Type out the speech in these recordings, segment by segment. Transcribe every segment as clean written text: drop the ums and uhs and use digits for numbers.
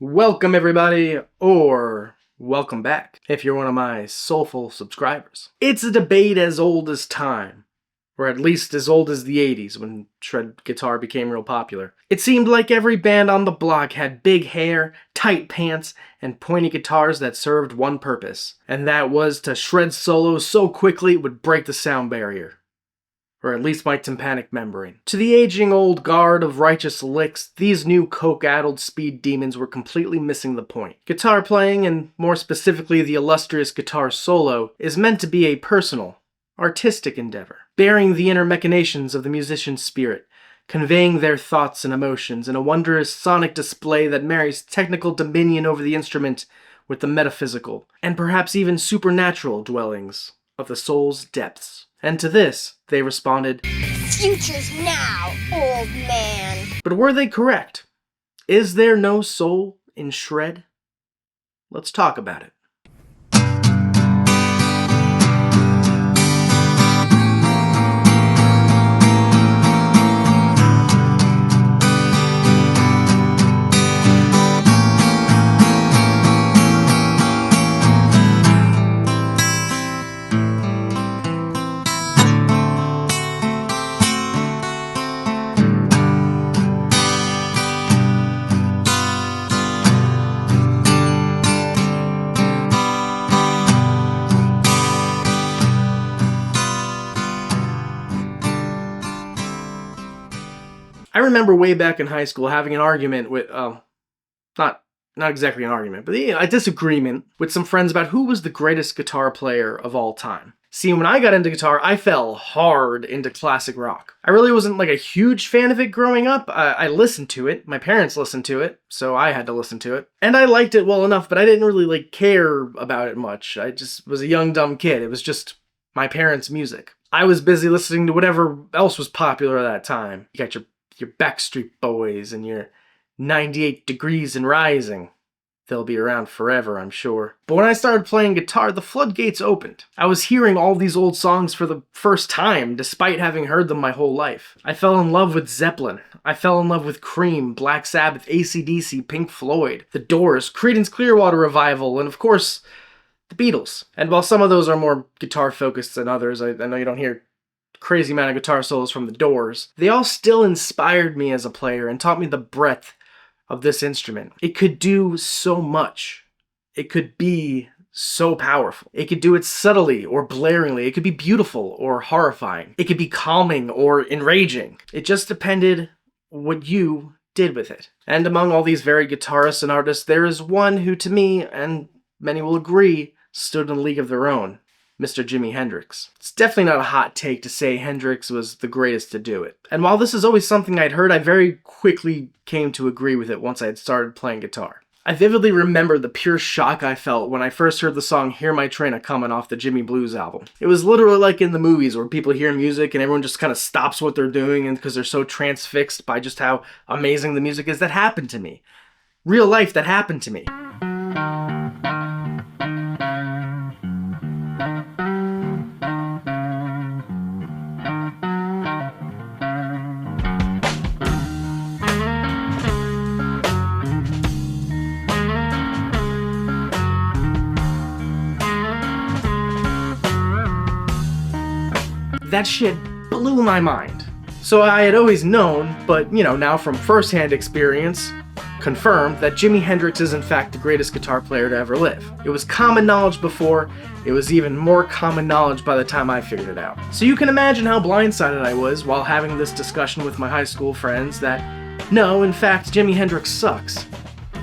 Welcome everybody, or welcome back if you're one of my soulful subscribers. It's a debate as old as time, or at least as old as the 80s when shred guitar became real popular. It seemed like every band on the block had big hair, tight pants, and pointy guitars that served one purpose, and that was to shred solos so quickly it would break the sound barrier. Or at least my tympanic membrane. To the aging old guard of righteous licks, these new coke-addled speed demons were completely missing the point. Guitar playing, and more specifically the illustrious guitar solo, is meant to be a personal, artistic endeavor, bearing the inner machinations of the musician's spirit, conveying their thoughts and emotions in a wondrous sonic display that marries technical dominion over the instrument with the metaphysical, and perhaps even supernatural dwellings of the soul's depths. And to this, they responded, "Future's now, old man." But were they correct? Is there no soul in shred? Let's talk about it. I remember way back in high school having an argument with, not exactly an argument, but a disagreement with some friends about who was the greatest guitar player of all time. See, when I got into guitar, I fell hard into classic rock. I really wasn't like a huge fan of it growing up. I listened to it. My parents listened to it, so I had to listen to it. And I liked it well enough, but I didn't really care about it much. I just was a young, dumb kid. It was just my parents' music. I was busy listening to whatever else was popular at that time. You got your Backstreet Boys and your 98 Degrees and Rising. They'll be around forever, I'm sure. But when I started playing guitar, the floodgates opened. I was hearing all these old songs for the first time, despite having heard them my whole life. I fell in love with Zeppelin. I fell in love with Cream, Black Sabbath, AC/DC, Pink Floyd, The Doors, Creedence Clearwater Revival, and of course, the Beatles. And while some of those are more guitar-focused than others, I know you don't hear crazy amount of guitar solos from the Doors, they all still inspired me as a player and taught me the breadth of this instrument. It could do so much. It could be so powerful. It could do it subtly or blaringly. It could be beautiful or horrifying. It could be calming or enraging. It just depended what you did with it. And among all these varied guitarists and artists, there is one who, to me, and many will agree, stood in a league of their own. Mr. Jimi Hendrix. It's definitely not a hot take to say Hendrix was the greatest to do it. And while this is always something I'd heard, I very quickly came to agree with it once I had started playing guitar. I vividly remember the pure shock I felt when I first heard the song Hear My Train A-Comin' off the Jimmy Blues album. It was literally like in the movies where people hear music and everyone just kind of stops what they're doing and because they're so transfixed by just how amazing the music is. That happened to me. Real life, that happened to me. That shit blew my mind. So I had always known, but now from first-hand experience, confirmed that Jimi Hendrix is in fact the greatest guitar player to ever live. It was common knowledge before, it was even more common knowledge by the time I figured it out. So you can imagine how blindsided I was while having this discussion with my high school friends that, no, in fact, Jimi Hendrix sucks,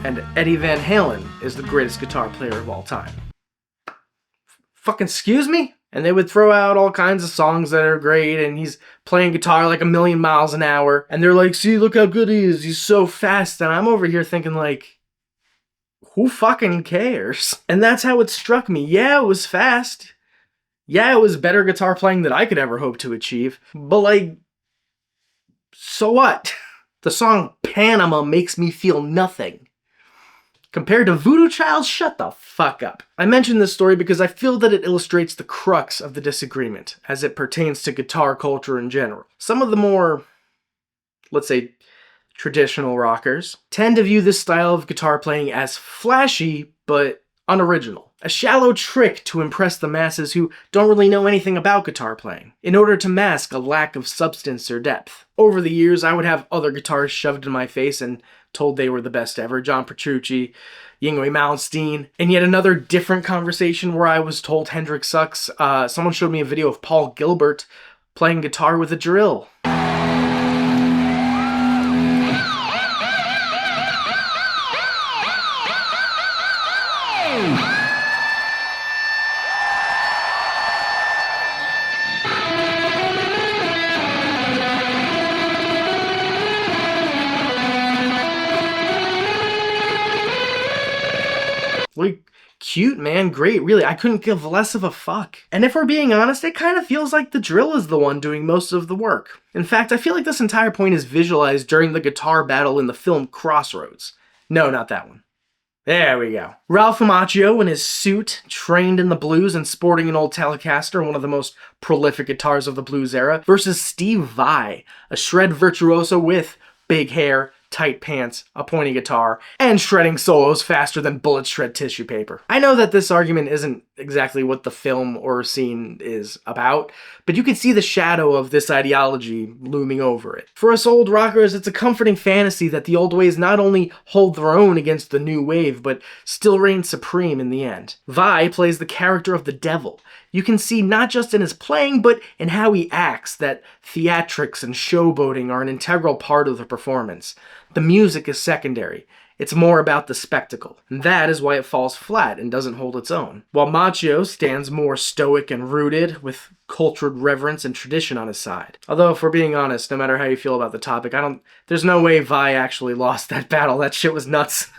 and Eddie Van Halen is the greatest guitar player of all time. Fucking excuse me? And they would throw out all kinds of songs that are great, and he's playing guitar like 1,000,000 miles an hour, and they're like, see, look how good he is, he's so fast, and I'm over here thinking like, who fucking cares? And that's how it struck me. Yeah, it was fast. Yeah, it was better guitar playing than I could ever hope to achieve, but like, so what? The song Panama makes me feel nothing. Compared to Voodoo Child, shut the fuck up. I mention this story because I feel that it illustrates the crux of the disagreement as it pertains to guitar culture in general. Some of the more, let's say, traditional rockers, tend to view this style of guitar playing as flashy but unoriginal. A shallow trick to impress the masses who don't really know anything about guitar playing, in order to mask a lack of substance or depth. Over the years, I would have other guitarists shoved in my face and told they were the best ever. John Petrucci, Yngwie Malmsteen, and yet another different conversation where I was told Hendrix sucks. Someone showed me a video of Paul Gilbert playing guitar with a drill. Like, cute, man, great, really, I couldn't give less of a fuck. And if we're being honest, it kind of feels like the drill is the one doing most of the work. In fact, I feel like this entire point is visualized during the guitar battle in the film Crossroads. No, not that one. There we go. Ralph Macchio in his suit, trained in the blues and sporting an old Telecaster, one of the most prolific guitars of the blues era, versus Steve Vai, a shred virtuoso with big hair, tight pants, a pointy guitar, and shredding solos faster than bullets shred tissue paper. I know that this argument isn't exactly what the film or scene is about, but you can see the shadow of this ideology looming over it. For us old rockers, it's a comforting fantasy that the old ways not only hold their own against the new wave, but still reign supreme in the end. Vai plays the character of the devil. You can see not just in his playing, but in how he acts that theatrics and showboating are an integral part of the performance. The music is secondary. It's more about the spectacle. And that is why it falls flat and doesn't hold its own. While Macchio stands more stoic and rooted, with cultured reverence and tradition on his side. Although, if we're being honest, no matter how you feel about the topic, there's no way Vai actually lost that battle. That shit was nuts.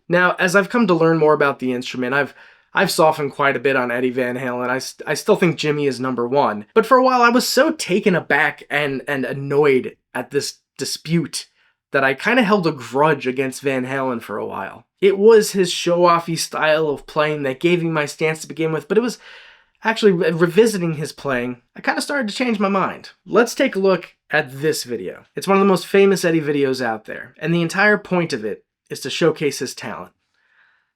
Now, as I've come to learn more about the instrument, I've softened quite a bit on Eddie Van Halen. I still think Jimmy is number one. But for a while, I was so taken aback and annoyed at this dispute that I kind of held a grudge against Van Halen for a while. It was his show-offy style of playing that gave me my stance to begin with, but it was actually revisiting his playing, I kind of started to change my mind. Let's take a look at this video. It's one of the most famous Eddie videos out there, and the entire point of it is to showcase his talent.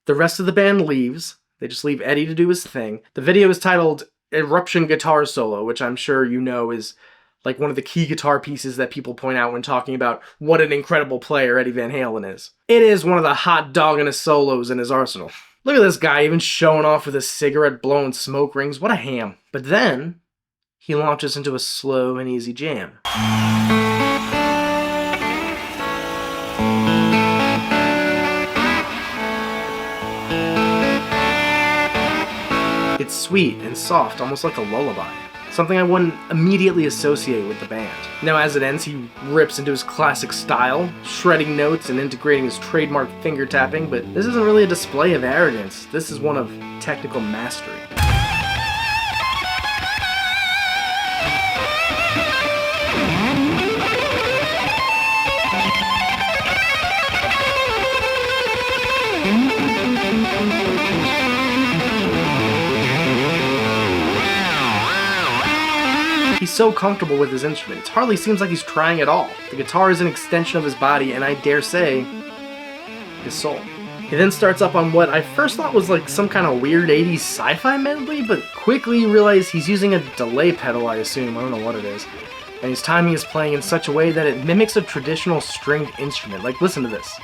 The rest of the band leaves. They just leave Eddie to do his thing. The video is titled Eruption Guitar Solo, which I'm sure you know is like one of the key guitar pieces that people point out when talking about what an incredible player Eddie Van Halen is. It is one of the hot doggingest solos in his arsenal. Look at this guy even showing off with his cigarette blowing smoke rings. What a ham. But then he launches into a slow and easy jam. It's sweet and soft, almost like a lullaby. Something I wouldn't immediately associate with the band. Now, as it ends, he rips into his classic style, shredding notes and integrating his trademark finger tapping, but this isn't really a display of arrogance. This is one of technical mastery. He's so comfortable with his instrument, it hardly seems like he's trying at all. The guitar is an extension of his body, and I dare say, his soul. He then starts up on what I first thought was like some kind of weird 80s sci-fi medley, but quickly you realize he's using a delay pedal, I assume, I don't know what it is. And he's timing his playing in such a way that it mimics a traditional stringed instrument. Like, listen to this.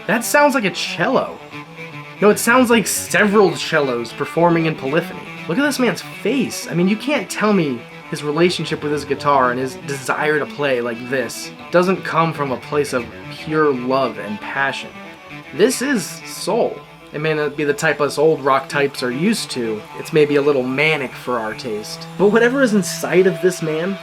That sounds like a cello. No, it sounds like several cellos performing in polyphony. Look at this man's face. I mean, you can't tell me his relationship with his guitar and his desire to play like this doesn't come from a place of pure love and passion. This is soul. It may not be the type us old rock types are used to. It's maybe a little manic for our taste. But whatever is inside of this man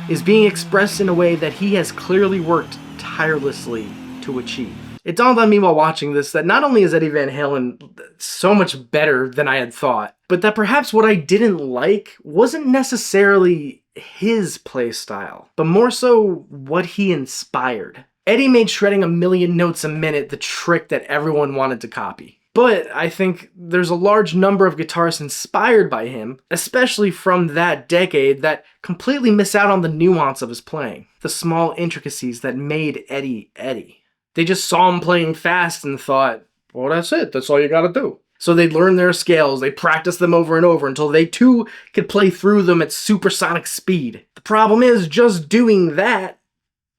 is being expressed in a way that he has clearly worked tirelessly to achieve. It dawned on me while watching this that not only is Eddie Van Halen so much better than I had thought, but that perhaps what I didn't like wasn't necessarily his play style, but more so what he inspired. Eddie made shredding a million notes a minute the trick that everyone wanted to copy. But I think there's a large number of guitarists inspired by him, especially from that decade, that completely miss out on the nuance of his playing, the small intricacies that made Eddie Eddie. They just saw him playing fast and thought, well, that's it, that's all you gotta do. So they'd learn their scales, they practiced them over and over until they too could play through them at supersonic speed. The problem is, just doing that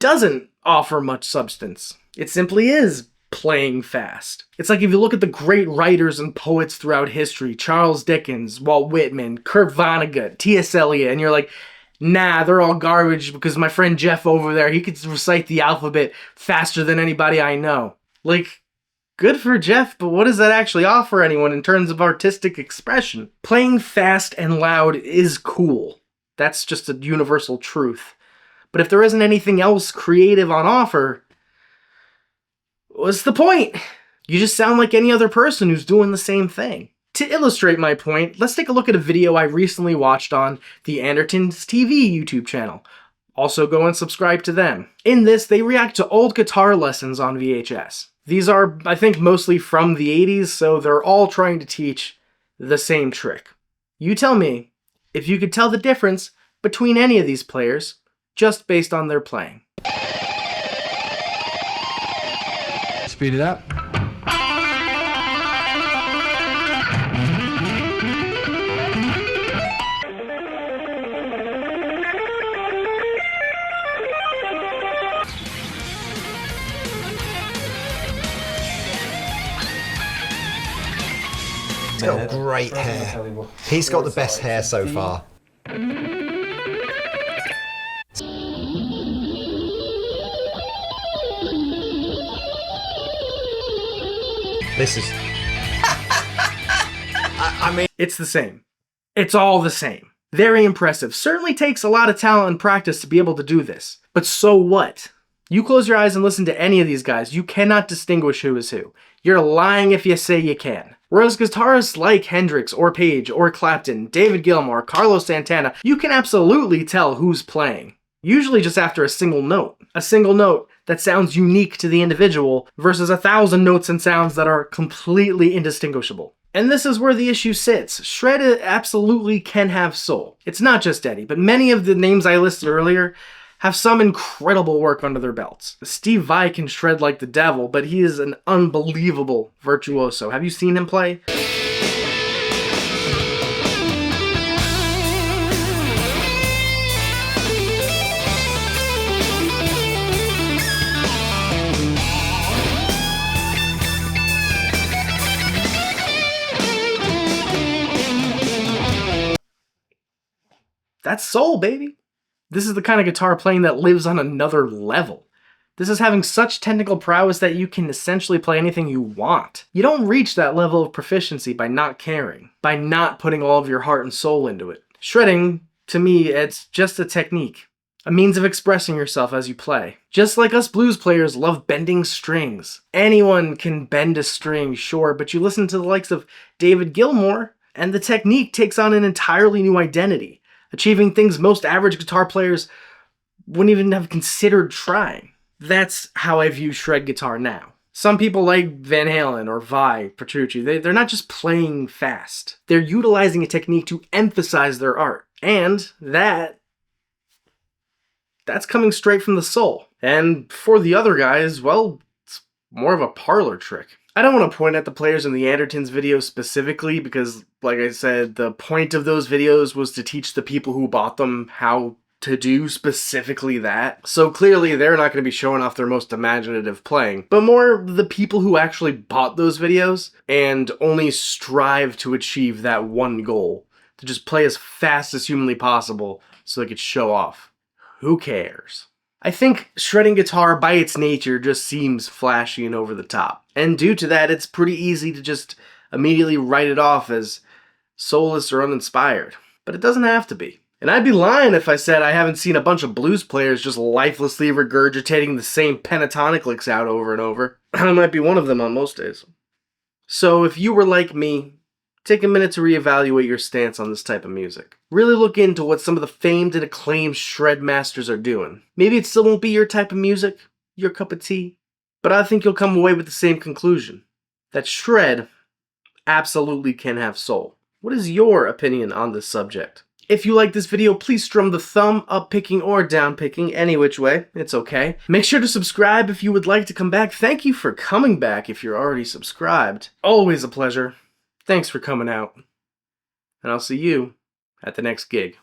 doesn't offer much substance. It simply is playing fast. It's like if you look at the great writers and poets throughout history, Charles Dickens, Walt Whitman, Kurt Vonnegut, T.S. Eliot, and you're like, nah, they're all garbage because my friend Jeff over there, he could recite the alphabet faster than anybody I know. Like, good for Jeff, but what does that actually offer anyone in terms of artistic expression? Playing fast and loud is cool. That's just a universal truth. But if there isn't anything else creative on offer, what's the point? You just sound like any other person who's doing the same thing. To illustrate my point, let's take a look at a video I recently watched on the Andertons TV YouTube channel. Also go and subscribe to them. In this, they react to old guitar lessons on VHS. These are, I think, mostly from the 80s, so they're all trying to teach the same trick. You tell me if you could tell the difference between any of these players just based on their playing. Speed it up. He's got great hair. He's got the best hair so far. This is... I mean... It's the same. It's all the same. Very impressive. Certainly takes a lot of talent and practice to be able to do this. But so what? You close your eyes and listen to any of these guys, you cannot distinguish who is who. You're lying if you say you can. Whereas guitarists like Hendrix or Page or Clapton, David Gilmour, Carlos Santana, you can absolutely tell who's playing. Usually just after a single note. A single note that sounds unique to the individual versus 1,000 notes and sounds that are completely indistinguishable. And this is where the issue sits. Shred absolutely can have soul. It's not just Eddie, but many of the names I listed earlier have some incredible work under their belts. Steve Vai can shred like the devil, but he is an unbelievable virtuoso. Have you seen him play? That's soul, baby. This is the kind of guitar playing that lives on another level. This is having such technical prowess that you can essentially play anything you want. You don't reach that level of proficiency by not caring, by not putting all of your heart and soul into it. Shredding, to me, it's just a technique, a means of expressing yourself as you play. Just like us blues players love bending strings. Anyone can bend a string, sure, but you listen to the likes of David Gilmour, and the technique takes on an entirely new identity, achieving things most average guitar players wouldn't even have considered trying. That's how I view shred guitar now. Some people like Van Halen or Vai, Petrucci, they're not just playing fast. They're utilizing a technique to emphasize their art. And that's coming straight from the soul. And for the other guys, well, it's more of a parlor trick. I don't want to point at the players in the Andertons videos specifically because, like I said, the point of those videos was to teach the people who bought them how to do specifically that. So clearly they're not going to be showing off their most imaginative playing, but more the people who actually bought those videos and only strive to achieve that one goal, to just play as fast as humanly possible so they could show off. Who cares? I think shredding guitar by its nature just seems flashy and over the top. And due to that, it's pretty easy to just immediately write it off as soulless or uninspired. But it doesn't have to be. And I'd be lying if I said I haven't seen a bunch of blues players just lifelessly regurgitating the same pentatonic licks out over and over. I might be one of them on most days. So if you were like me, take a minute to reevaluate your stance on this type of music. Really look into what some of the famed and acclaimed shred masters are doing. Maybe it still won't be your type of music, your cup of tea, but I think you'll come away with the same conclusion. That shred absolutely can have soul. What is your opinion on this subject? If you like this video, please strum the thumb up picking or down picking, any which way, it's okay. Make sure to subscribe if you would like to come back. Thank you for coming back if you're already subscribed. Always a pleasure. Thanks for coming out. And I'll see you at the next gig.